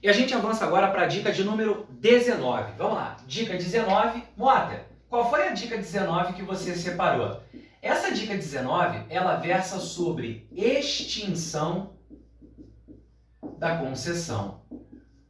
E a gente avança agora para a dica de número 19. Vamos lá, dica 19. Mota, qual foi a dica 19 que você separou? Essa dica 19, ela versa sobre extinção da concessão.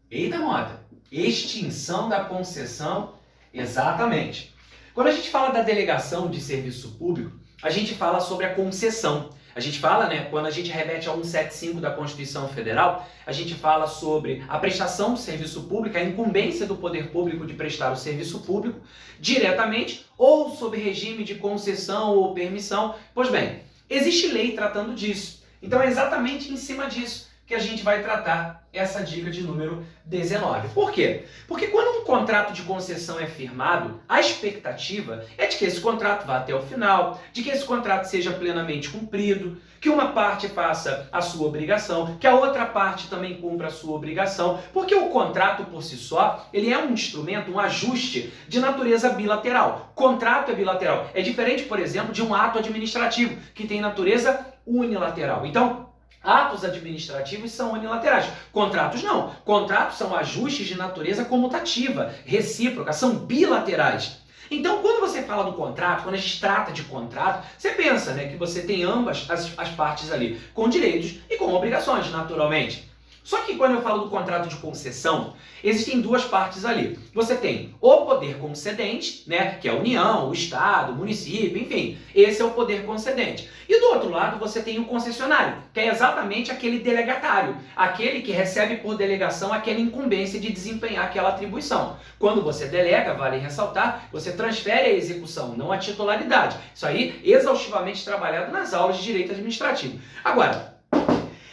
Eita, Mota, extinção da concessão, exatamente. Quando a gente fala da delegação de serviço público, a gente fala sobre a concessão. A gente fala, quando a gente remete a 175 da Constituição Federal, a gente fala sobre a prestação do serviço público, a incumbência do poder público de prestar o serviço público diretamente ou sob regime de concessão ou permissão. Pois bem, existe lei tratando disso. Então é exatamente em cima disso que a gente vai tratar essa dica de número 19. Por quê? Porque quando um contrato de concessão é firmado, a expectativa é de que esse contrato vá até o final, de que esse contrato seja plenamente cumprido, que uma parte faça a sua obrigação, que a outra parte também cumpra a sua obrigação, porque o contrato por si só, ele é um instrumento, um ajuste de natureza bilateral. Contrato é bilateral. É diferente, por exemplo, de um ato administrativo, que tem natureza unilateral. Então, atos administrativos são unilaterais. Contratos não. Contratos são ajustes de natureza comutativa, recíproca, são bilaterais. Então, quando você fala do contrato, quando a gente trata de contrato, você pensa que você tem ambas as partes ali, com direitos e com obrigações, naturalmente. Só que quando eu falo do contrato de concessão, existem duas partes ali. Você tem o poder concedente, que é a União, o Estado, o município, enfim. Esse é o poder concedente. E do outro lado você tem o concessionário, que é exatamente aquele delegatário, aquele que recebe por delegação aquela incumbência de desempenhar aquela atribuição. Quando você delega, vale ressaltar, você transfere a execução, não a titularidade. Isso aí exaustivamente trabalhado nas aulas de direito administrativo. Agora,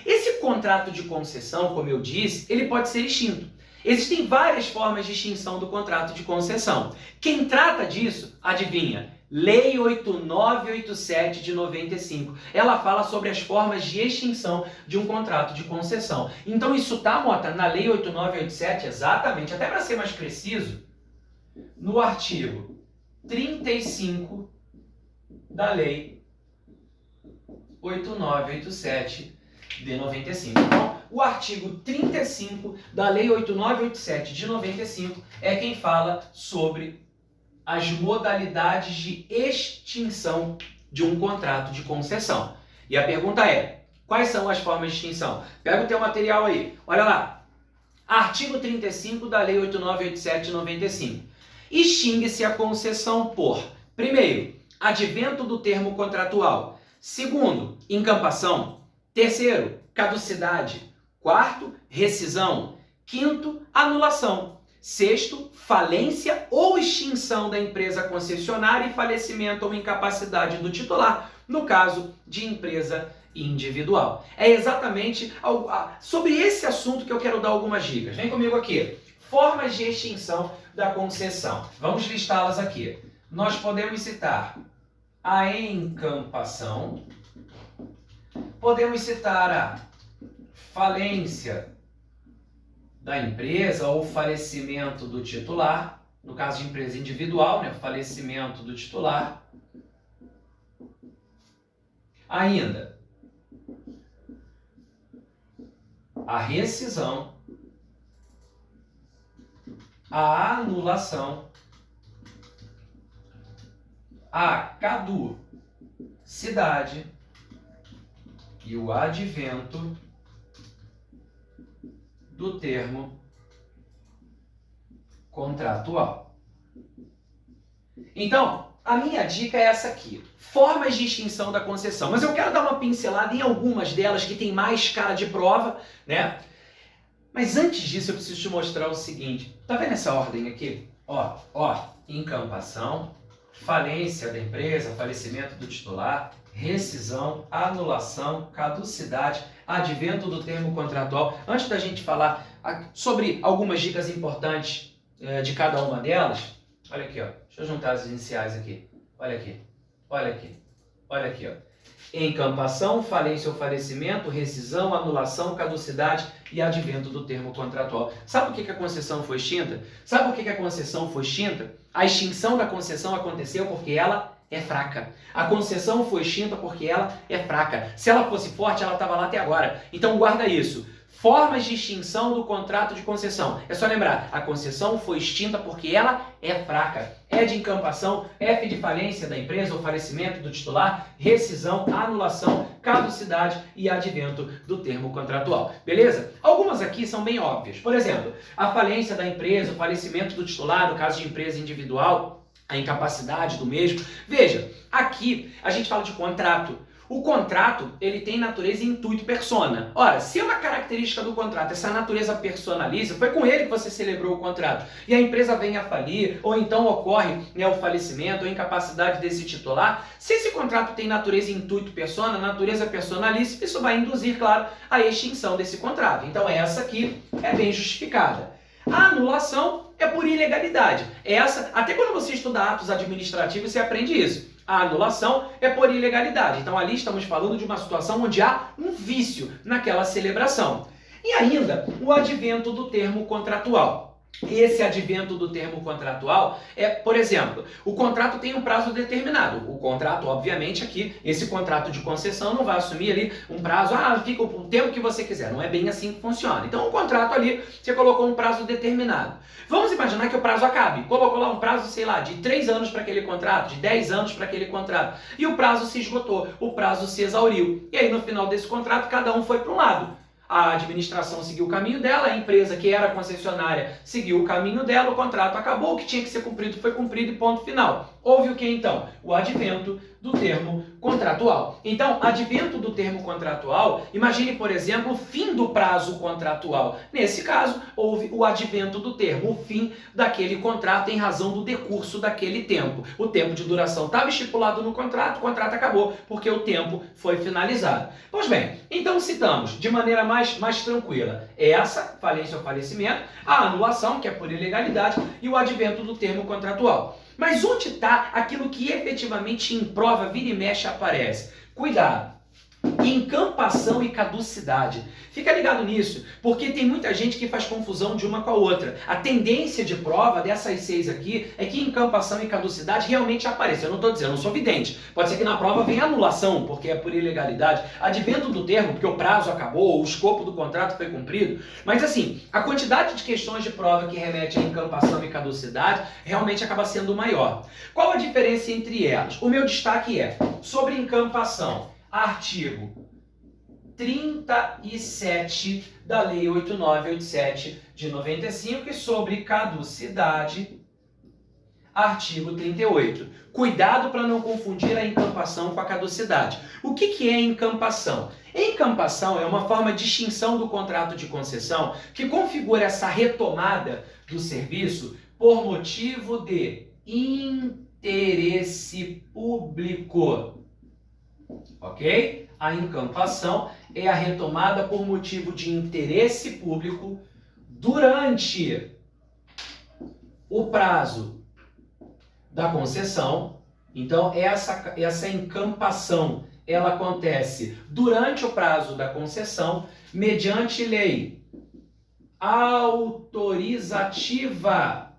esse contrato de concessão, como eu disse, ele pode ser extinto. Existem várias formas de extinção do contrato de concessão. Quem trata disso, adivinha? Lei 8987 de 95. Ela fala sobre as formas de extinção de um contrato de concessão. Então isso está, Mota, na Lei 8987, exatamente, até para ser mais preciso, no artigo 35 da Lei 8987 de 95. Então, o artigo 35 da Lei 8987 de 95 é quem fala sobre as modalidades de extinção de um contrato de concessão. E a pergunta é, quais são as formas de extinção? Pega o teu material aí, olha lá. Artigo 35 da Lei 8987 de 95. Extingue-se a concessão por, primeiro, advento do termo contratual. Segundo, encampação. Terceiro, caducidade. Quarto, rescisão. Quinto, anulação. Sexto, falência ou extinção da empresa concessionária e falecimento ou incapacidade do titular, no caso de empresa individual. É exatamente sobre esse assunto que eu quero dar algumas dicas. Vem comigo aqui. Formas de extinção da concessão. Vamos listá-las aqui. Nós podemos citar a encampação, podemos citar a falência da empresa ou falecimento do titular, no caso de empresa individual, falecimento do titular. Ainda, a rescisão, a anulação, a caducidade e o advento do termo contratual. Então, a minha dica é essa aqui. Formas de extinção da concessão. Mas eu quero dar uma pincelada em algumas delas que tem mais cara de prova, Mas antes disso eu preciso te mostrar o seguinte. Tá vendo essa ordem aqui? Encampação, falência da empresa, falecimento do titular, rescisão, anulação, caducidade, advento do termo contratual. Antes da gente falar sobre algumas dicas importantes de cada uma delas, olha aqui, deixa eu juntar as iniciais aqui. Olha aqui. Encampação, falência ou falecimento, rescisão, anulação, caducidade e advento do termo contratual. Sabe por que a concessão foi extinta? A extinção da concessão aconteceu porque ela é fraca. A concessão foi extinta porque ela é fraca. Se ela fosse forte, ela estava lá até agora. Então guarda isso. Formas de extinção do contrato de concessão. É só lembrar, a concessão foi extinta porque ela é fraca. É de incampação, F de falência da empresa ou falecimento do titular, rescisão, anulação, caducidade e advento do termo contratual. Beleza? Algumas aqui são bem óbvias. Por exemplo, a falência da empresa, o falecimento do titular, no caso de empresa individual, a incapacidade do mesmo. Veja, aqui a gente fala de contrato. O contrato, ele tem natureza intuito persona. Ora, se é uma característica do contrato, essa natureza personalícia, foi com ele que você celebrou o contrato, e a empresa vem a falir, ou então ocorre, né, o falecimento ou a incapacidade desse titular, se esse contrato tem natureza intuito persona, natureza personalícia, isso vai induzir, claro, a extinção desse contrato. Então essa aqui é bem justificada. A anulação é por ilegalidade. Essa, até quando você estuda atos administrativos, você aprende isso. A anulação é por ilegalidade. Então ali estamos falando de uma situação onde há um vício naquela celebração. E ainda o advento do termo contratual. Esse advento do termo contratual é, por exemplo, o contrato tem um prazo determinado. O contrato, obviamente, aqui, esse contrato de concessão não vai assumir ali um prazo, fica o tempo que você quiser. Não é bem assim que funciona. Então, o contrato ali, você colocou um prazo determinado. Vamos imaginar que o prazo acabe. Colocou lá um prazo, sei lá, de 3 anos para aquele contrato, de 10 anos para aquele contrato. E o prazo se esgotou, o prazo se exauriu. E aí, no final desse contrato, cada um foi para um lado. A administração seguiu o caminho dela, a empresa que era concessionária seguiu o caminho dela, o contrato acabou, o que tinha que ser cumprido foi cumprido e ponto final. Houve o que então? O advento do termo contratual. Então, advento do termo contratual, imagine, por exemplo, o fim do prazo contratual. Nesse caso, houve o advento do termo, o fim daquele contrato em razão do decurso daquele tempo. O tempo de duração estava estipulado no contrato, o contrato acabou porque o tempo foi finalizado. Pois bem, então citamos de maneira mais tranquila essa, falência ou falecimento, a anulação, que é por ilegalidade, e o advento do termo contratual. Mas onde está aquilo que efetivamente em prova vira e mexe aparece? Cuidado! Incampação e caducidade. Fica ligado nisso, porque tem muita gente que faz confusão de uma com a outra. A tendência de prova dessas 6 aqui é que incampação e caducidade realmente apareçam. Eu não estou dizendo, eu não sou vidente. Pode ser que na prova venha anulação, porque é por ilegalidade. Advento do termo, porque o prazo acabou, o escopo do contrato foi cumprido. Mas assim, a quantidade de questões de prova que remete a incampação e caducidade realmente acaba sendo maior. Qual a diferença entre elas? O meu destaque é sobre incampação. Artigo 37 da Lei 8987 de 95 e sobre caducidade, artigo 38. Cuidado para não confundir a incampação com a caducidade. O que é incampação? Incampação é uma forma de extinção do contrato de concessão que configura essa retomada do serviço por motivo de interesse público. Ok? A incampação é a retomada por motivo de interesse público durante o prazo da concessão. Então, essa incampação, ela acontece durante o prazo da concessão, mediante lei autorizativa.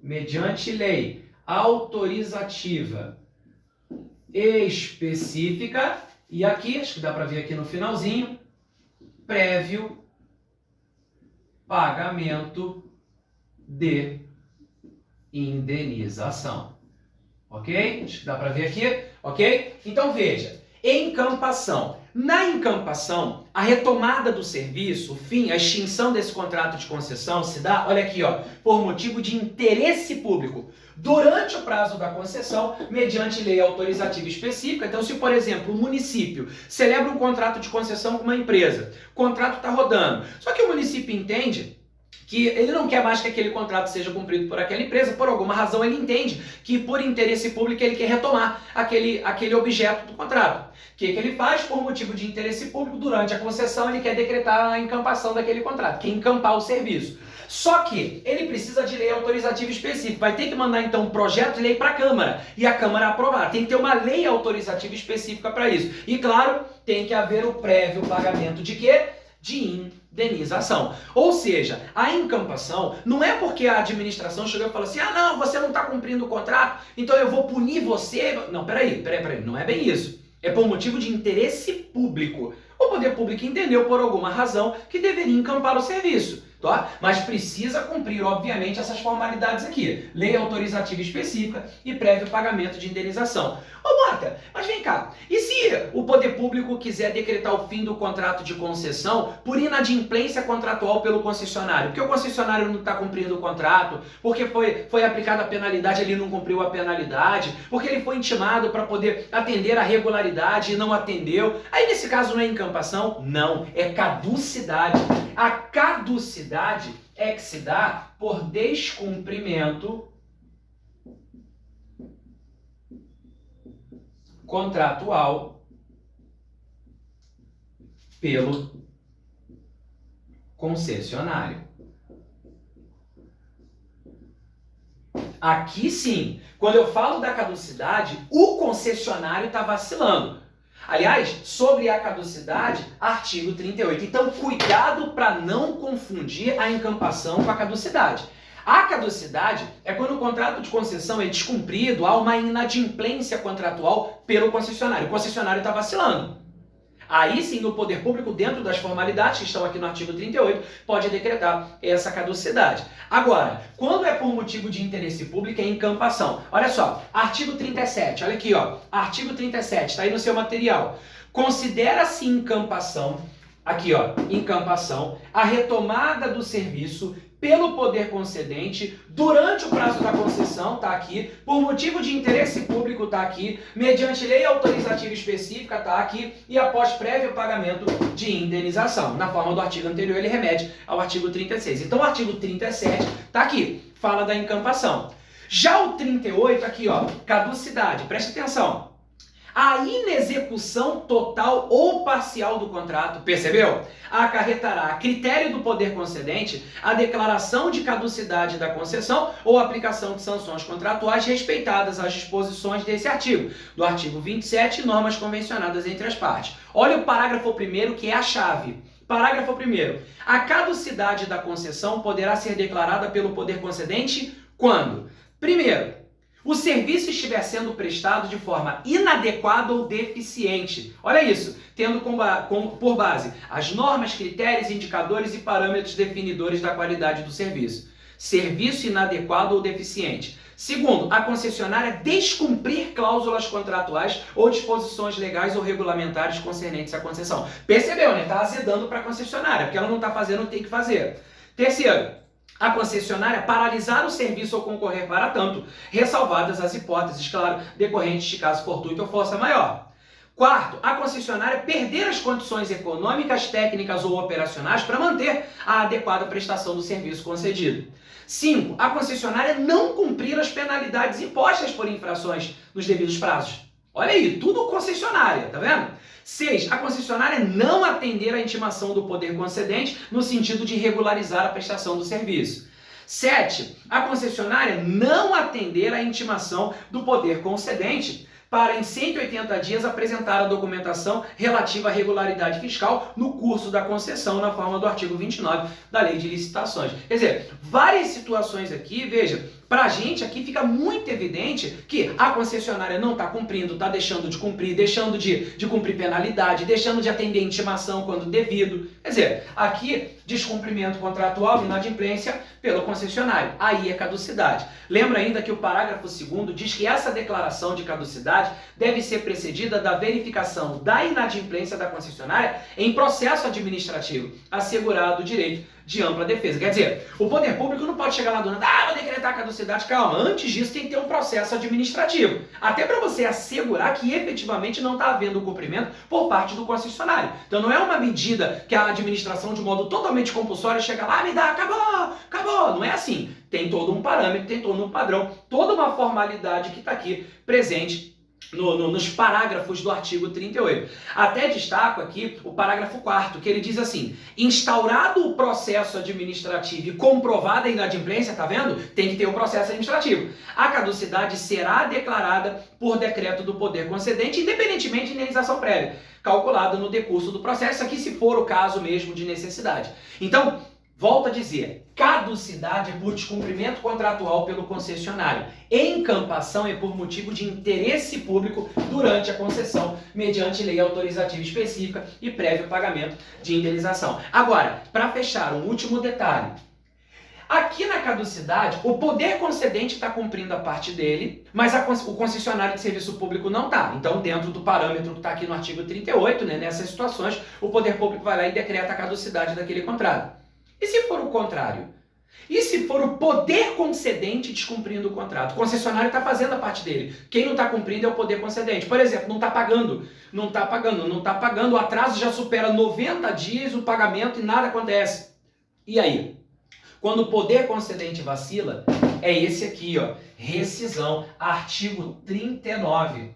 Mediante lei autorizativa específica, e aqui, acho que dá para ver aqui no finalzinho, prévio pagamento de indenização. Ok? Acho que dá para ver aqui, ok? Então veja, encampação. Na encampação, a retomada do serviço, o fim, a extinção desse contrato de concessão se dá, olha aqui, ó, por motivo de interesse público, durante o prazo da concessão, mediante lei autorizativa específica. Então, se, por exemplo, o município celebra um contrato de concessão com uma empresa, o contrato está rodando, só que o município entende que ele não quer mais que aquele contrato seja cumprido por aquela empresa, por alguma razão ele entende que por interesse público ele quer retomar aquele objeto do contrato. O que ele faz? Por motivo de interesse público, durante a concessão ele quer decretar a encampação daquele contrato, quer encampar o serviço. Só que ele precisa de lei autorizativa específica, vai ter que mandar então um projeto de lei para a Câmara, e a Câmara aprovar. Tem que ter uma lei autorizativa específica para isso. E claro, tem que haver o prévio pagamento de quê? De indenização. Ou seja, a encampação não é porque a administração chegou e falou assim, não, você não está cumprindo o contrato, então eu vou punir você. Não, peraí, não é bem isso. É por motivo de interesse público. O poder público entendeu por alguma razão que deveria encampar o serviço, tá? Mas precisa cumprir, obviamente, essas formalidades aqui. Lei autorizativa específica e prévio pagamento de indenização. Ô, Mota, mas vem cá, e se o poder público quiser decretar o fim do contrato de concessão por inadimplência contratual pelo concessionário? Porque o concessionário não está cumprindo o contrato, porque foi aplicada a penalidade, ele não cumpriu a penalidade, porque ele foi intimado para poder atender a regularidade e não atendeu. Aí, nesse caso, não é encampação? Não, é caducidade. A caducidade é que se dá por descumprimento contratual pelo concessionário. Aqui sim, quando eu falo da caducidade, o concessionário está vacilando. Aliás, sobre a caducidade, artigo 38. Então, cuidado para não confundir a encampação com a caducidade. A caducidade é quando o contrato de concessão é descumprido, há uma inadimplência contratual pelo concessionário. O concessionário está vacilando. Aí sim, o poder público, dentro das formalidades que estão aqui no artigo 38, pode decretar essa caducidade. Agora, quando é por motivo de interesse público, é encampação. Olha só, artigo 37, olha aqui, ó. Artigo 37, está aí no seu material. Considera-se encampação, aqui, ó, encampação, a retomada do serviço pelo poder concedente durante o prazo da concessão, tá aqui, por motivo de interesse público, tá aqui, mediante lei autorizativa específica, tá aqui, e após prévio pagamento de indenização. Na forma do artigo anterior, ele remete ao artigo 36. Então, o artigo 37 tá aqui, fala da encampação. Já o 38, aqui, ó, caducidade, preste atenção. A inexecução total ou parcial do contrato, percebeu? Acarretará a critério do poder concedente a declaração de caducidade da concessão ou aplicação de sanções contratuais respeitadas as disposições desse artigo, do artigo 27 e normas convencionadas entre as partes. Olha o parágrafo 1º, que é a chave. Parágrafo 1º. A caducidade da concessão poderá ser declarada pelo poder concedente quando? Primeiro, o serviço estiver sendo prestado de forma inadequada ou deficiente. Olha isso, tendo por base as normas, critérios, indicadores e parâmetros definidores da qualidade do serviço. Serviço inadequado ou deficiente. Segundo, a concessionária descumprir cláusulas contratuais ou disposições legais ou regulamentares concernentes à concessão. Percebeu, né? Está azedando para a concessionária, porque ela não está fazendo o que tem que fazer. Terceiro, a concessionária paralisar o serviço ou concorrer para tanto, ressalvadas as hipóteses, claro, decorrentes de caso fortuito ou força maior. Quarto, a concessionária perder as condições econômicas, técnicas ou operacionais para manter a adequada prestação do serviço concedido. 5. A concessionária não cumprir as penalidades impostas por infrações nos devidos prazos. Olha aí, tudo concessionária, tá vendo? 6. A concessionária não atender à intimação do poder concedente no sentido de regularizar a prestação do serviço. 7. A concessionária não atender à intimação do poder concedente para, em 180 dias, apresentar a documentação relativa à regularidade fiscal no curso da concessão, na forma do artigo 29 da Lei de Licitações. Quer dizer, várias situações aqui, veja, para a gente aqui fica muito evidente que a concessionária não está cumprindo, está deixando de cumprir, deixando de cumprir penalidade, deixando de atender intimação quando devido. Quer dizer, aqui descumprimento contratual, inadimplência pelo concessionário. Aí é caducidade. Lembra ainda que o parágrafo 2º diz que essa declaração de caducidade deve ser precedida da verificação da inadimplência da concessionária em processo administrativo, assegurado o direito de ampla defesa. Quer dizer, o poder público não pode chegar lá do nada, vou decretar a caducidade. Calma, antes disso tem que ter um processo administrativo. Até para você assegurar que efetivamente não está havendo o cumprimento por parte do concessionário. Então não é uma medida que a administração, de modo totalmente compulsório, chega lá, me dá, acabou. Não é assim. Tem todo um parâmetro, tem todo um padrão, toda uma formalidade que está aqui presente nos parágrafos do artigo 38. Até destaco aqui o parágrafo 4º, que ele diz assim: instaurado o processo administrativo e comprovada a inadimplência, tá vendo? Tem que ter um processo administrativo. A caducidade será declarada por decreto do poder concedente, independentemente de indenização prévia, calculada no decurso do processo, aqui se for o caso mesmo de necessidade. Então, Volto a dizer, caducidade é por descumprimento contratual pelo concessionário. Encampação é por motivo de interesse público durante a concessão, mediante lei autorizativa específica e prévio pagamento de indenização. Agora, para fechar, um último detalhe. Aqui na caducidade, o poder concedente está cumprindo a parte dele, mas o concessionário de serviço público não está. Então, dentro do parâmetro que está aqui no artigo 38, né, nessas situações, o poder público vai lá e decreta a caducidade daquele contrato. E se for o contrário? E se for o poder concedente descumprindo o contrato? O concessionário está fazendo a parte dele. Quem não está cumprindo é o poder concedente. Por exemplo, não está pagando, o atraso já supera 90 dias o pagamento e nada acontece. E aí? Quando o poder concedente vacila, é esse aqui, ó, rescisão, artigo 39.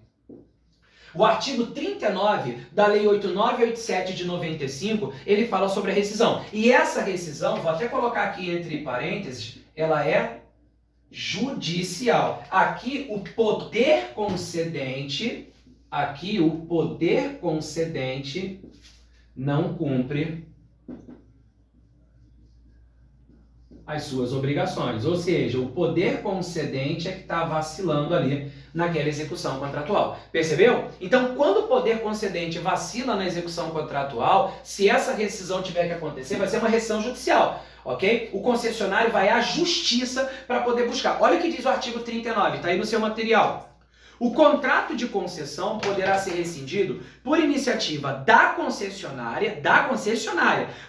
O artigo 39 da Lei 8987 de 95, ele fala sobre a rescisão. E essa rescisão, vou até colocar aqui entre parênteses, ela é judicial. Aqui o poder concedente não cumpre as suas obrigações, ou seja, o poder concedente é que está vacilando ali naquela execução contratual. Percebeu? Então, quando o poder concedente vacila na execução contratual, se essa rescisão tiver que acontecer, vai ser uma rescisão judicial, ok? O concessionário vai à justiça para poder buscar. Olha o que diz o artigo 39, está aí no seu material. O contrato de concessão poderá ser rescindido por iniciativa da concessionária,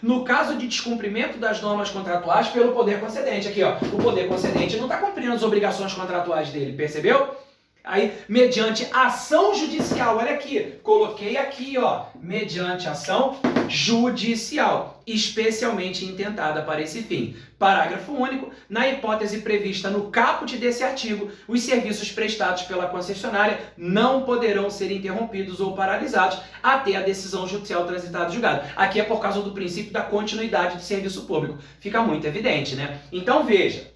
no caso de descumprimento das normas contratuais pelo poder concedente. Aqui, ó, o poder concedente não está cumprindo as obrigações contratuais dele, percebeu? Aí, mediante ação judicial, olha aqui, coloquei aqui, ó, mediante ação judicial, especialmente intentada para esse fim. Parágrafo único, na hipótese prevista no caput desse artigo, os serviços prestados pela concessionária não poderão ser interrompidos ou paralisados até a decisão judicial transitada em julgado. Aqui é por causa do princípio da continuidade do serviço público. Fica muito evidente, né? Então, veja.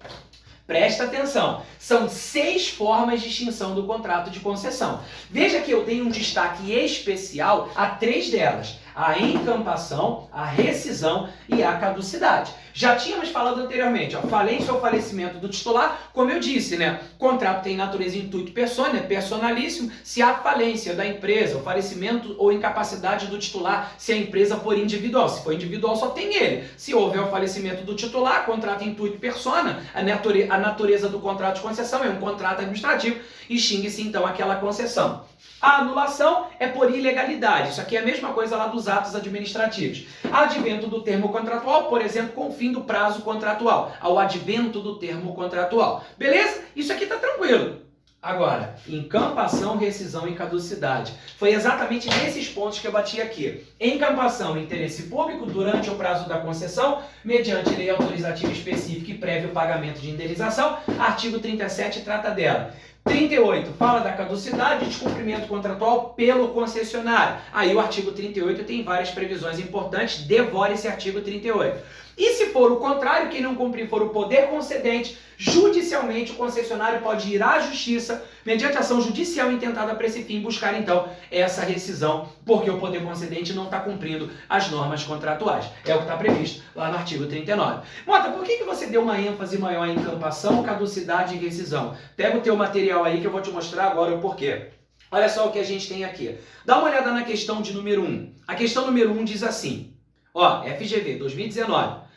Presta atenção, são 6 formas de extinção do contrato de concessão. Veja que eu tenho um destaque especial a 3 delas: a encampação, a rescisão e a caducidade. Já tínhamos falado anteriormente, ó, falência ou falecimento do titular, como eu disse, né? Contrato tem natureza intuito persona, personalíssimo. Se há falência da empresa, o falecimento ou incapacidade do titular, se a empresa for individual. Se for individual, só tem ele. Se houver o falecimento do titular, contrato intuito persona, a natureza do contrato de concessão é um contrato administrativo, extingue-se então aquela concessão. A anulação é por ilegalidade. Isso aqui é a mesma coisa lá dos atos administrativos. Advento do termo contratual, por exemplo, com o fim do prazo contratual. Ao advento do termo contratual. Beleza? Isso aqui está tranquilo. Agora, encampação, rescisão e caducidade. Foi exatamente nesses pontos que eu bati aqui. Encampação, interesse público durante o prazo da concessão, mediante lei autorizativa específica e prévio pagamento de indenização. Artigo 37 trata dela. 38 fala da caducidade e descumprimento contratual pelo concessionário. Aí o artigo 38 tem várias previsões importantes, devore esse artigo 38. E se for o contrário, quem não cumprir for o poder concedente, judicialmente o concessionário pode ir à justiça, mediante ação judicial intentada para esse fim, buscar então essa rescisão, porque o poder concedente não está cumprindo as normas contratuais. É o que está previsto lá no artigo 39. Mota, por que você deu uma ênfase maior em encampação, caducidade e rescisão? Pega o teu material aí que eu vou te mostrar agora o porquê. Olha só o que a gente tem aqui. Dá uma olhada na questão de número 1. A questão número 1 diz assim, ó, FGV 2019.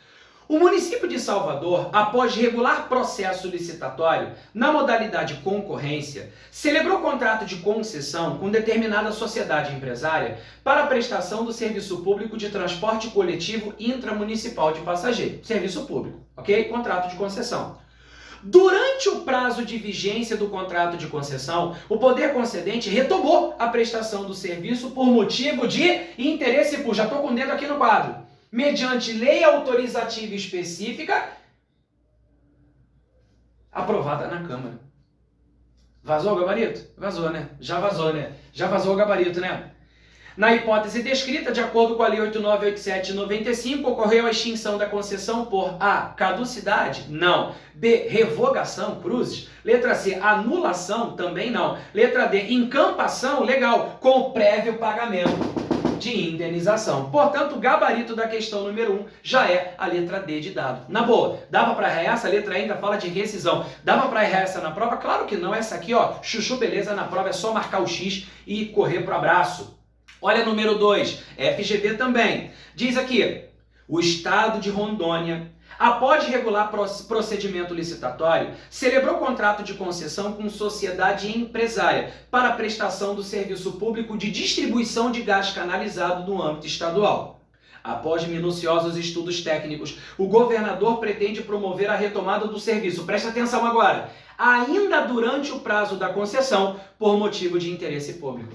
O município de Salvador, após regular processo licitatório na modalidade concorrência, celebrou contrato de concessão com determinada sociedade empresária para a prestação do serviço público de transporte coletivo intramunicipal de passageiros. Serviço público, ok? Contrato de concessão. Durante o prazo de vigência do contrato de concessão, o poder concedente retomou a prestação do serviço por motivo de interesse público. Já estou com o dedo aqui no quadro. Mediante lei autorizativa específica aprovada na Câmara. Vazou o gabarito? Vazou, né? Já vazou, né? Já vazou o gabarito, né? Na hipótese descrita, de acordo com a Lei 8987 de 95, ocorreu a extinção da concessão por A. Caducidade? Não. B. Revogação? Cruzes. Letra C. Anulação? Também não. Letra D. Encampação? Legal. Com prévio pagamento de indenização. Portanto, o gabarito da questão número 1 já é a letra D de dado. Na boa, dava para errar essa? A letra E ainda fala de rescisão. Dava para errar essa na prova? Claro que não. Essa aqui, ó, chuchu beleza, na prova é só marcar o X e correr pro abraço. Olha número 2, FGV também. Diz aqui, o Estado de Rondônia, após regular procedimento licitatório, celebrou contrato de concessão com sociedade empresária para a prestação do serviço público de distribuição de gás canalizado no âmbito estadual. Após minuciosos estudos técnicos, o governador pretende promover a retomada do serviço. Presta atenção agora. Ainda durante o prazo da concessão, por motivo de interesse público.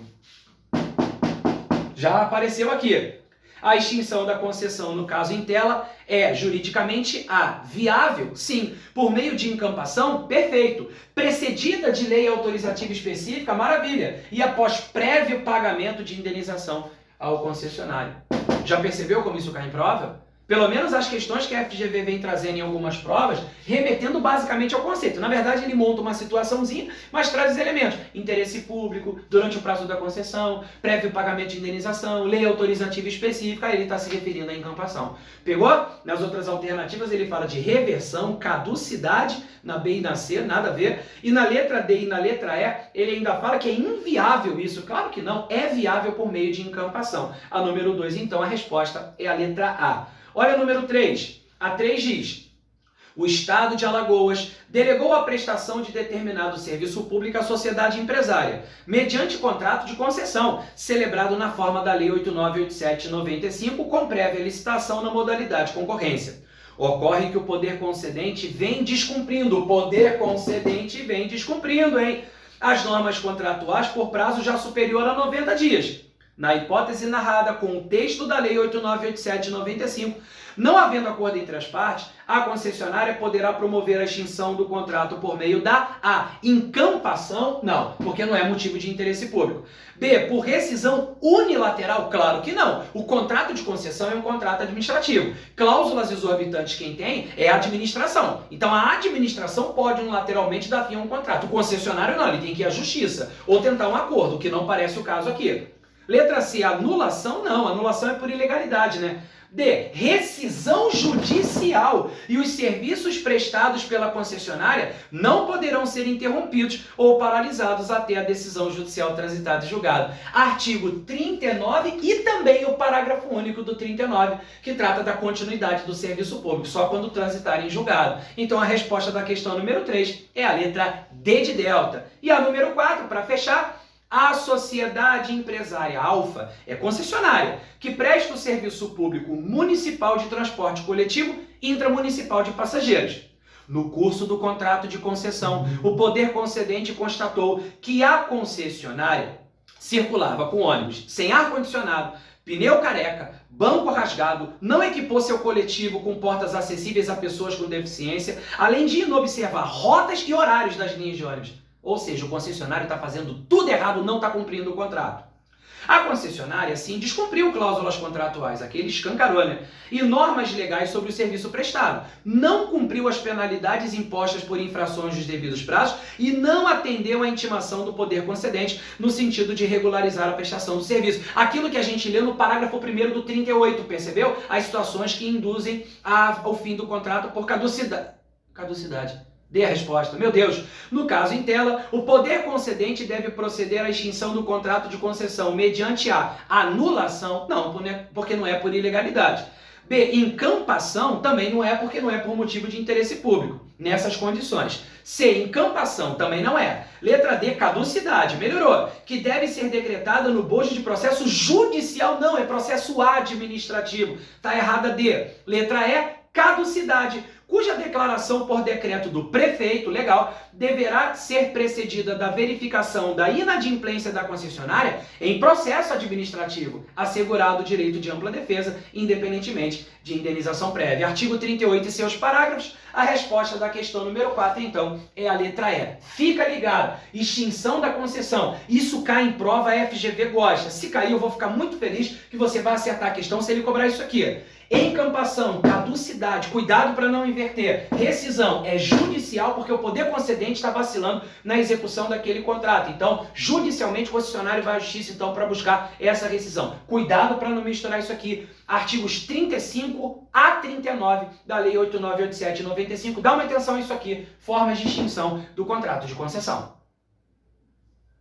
Já apareceu aqui. A extinção da concessão, no caso em tela, é juridicamente A. Viável? Sim. Por meio de encampação? Perfeito. Precedida de lei autorizativa específica? Maravilha. E após prévio pagamento de indenização ao concessionário. Já percebeu como isso cai em prova? Pelo menos as questões que a FGV vem trazendo em algumas provas, remetendo basicamente ao conceito. Na verdade, ele monta uma situaçãozinha, mas traz os elementos. Interesse público, durante o prazo da concessão, prévio pagamento de indenização, lei autorizativa específica, aí ele está se referindo à encampação. Pegou? Nas outras alternativas, ele fala de reversão, caducidade, na B e na C, nada a ver. E na letra D e na letra E, ele ainda fala que é inviável isso. Claro que não, é viável por meio de encampação. A número 2, então, a resposta é a letra A. Olha o número 3. A 3 diz: o Estado de Alagoas delegou a prestação de determinado serviço público à sociedade empresária, mediante contrato de concessão, celebrado na forma da Lei 8987/95, com prévia licitação na modalidade concorrência. Ocorre que o poder concedente vem descumprindo, hein? As normas contratuais por prazo já superior a 90 dias. Na hipótese narrada com o texto da Lei 8987/95, não havendo acordo entre as partes, a concessionária poderá promover a extinção do contrato por meio da A. Encampação? Não, porque não é motivo de interesse público. B. Por rescisão unilateral? Claro que não. O contrato de concessão é um contrato administrativo. Cláusulas exorbitantes quem tem é a administração. Então a administração pode unilateralmente dar fim a um contrato. O concessionário não, ele tem que ir à justiça ou tentar um acordo, o que não parece o caso aqui. Letra C, anulação? Não, anulação é por ilegalidade, né? D, rescisão judicial. E os serviços prestados pela concessionária não poderão ser interrompidos ou paralisados até a decisão judicial transitada e julgada. Artigo 39 e também o parágrafo único do 39, que trata da continuidade do serviço público, só quando transitar em julgado. Então a resposta da questão número 3 é a letra D de delta. E a número 4, para fechar, a sociedade empresária Alfa é concessionária que presta o serviço público municipal de transporte coletivo intramunicipal de passageiros. No curso do contrato de concessão, o poder concedente constatou que a concessionária circulava com ônibus sem ar-condicionado, pneu careca, banco rasgado, não equipou seu coletivo com portas acessíveis a pessoas com deficiência, além de inobservar rotas e horários das linhas de ônibus. Ou seja, o concessionário está fazendo tudo errado, não está cumprindo o contrato. A concessionária, sim, descumpriu cláusulas contratuais, aquele escancarou, né? E normas legais sobre o serviço prestado. Não cumpriu as penalidades impostas por infrações dos devidos prazos e não atendeu à intimação do poder concedente no sentido de regularizar a prestação do serviço. Aquilo que a gente leu no parágrafo 1º do 38, percebeu? As situações que induzem ao fim do contrato por caducidade. Dê a resposta. Meu Deus! No caso em tela, o poder concedente deve proceder à extinção do contrato de concessão mediante a anulação, não, porque não é por ilegalidade. B. Encampação também não é porque não é por motivo de interesse público, nessas condições. C. Encampação também não é. Letra D. Caducidade. Melhorou. Que deve ser decretada no bojo de processo judicial. Não, é processo administrativo. Tá errada D. Letra E. Caducidade, cuja declaração por decreto do prefeito, legal, deverá ser precedida da verificação da inadimplência da concessionária em processo administrativo, assegurado o direito de ampla defesa, independentemente de indenização prévia. Artigo 38 e seus parágrafos, a resposta da questão número 4, então, é a letra E. Fica ligado, extinção da concessão, isso cai em prova, a FGV gosta. Se cair, eu vou ficar muito feliz que você vai acertar a questão se ele cobrar isso aqui. Encampação, caducidade, cuidado para não inverter. Rescisão é judicial porque o poder concedente está vacilando na execução daquele contrato. Então, judicialmente, o concessionário vai à justiça então para buscar essa rescisão. Cuidado para não misturar isso aqui. Artigos 35 a 39 da Lei 8.987/95. Dá uma atenção a isso aqui. Formas de extinção do contrato de concessão.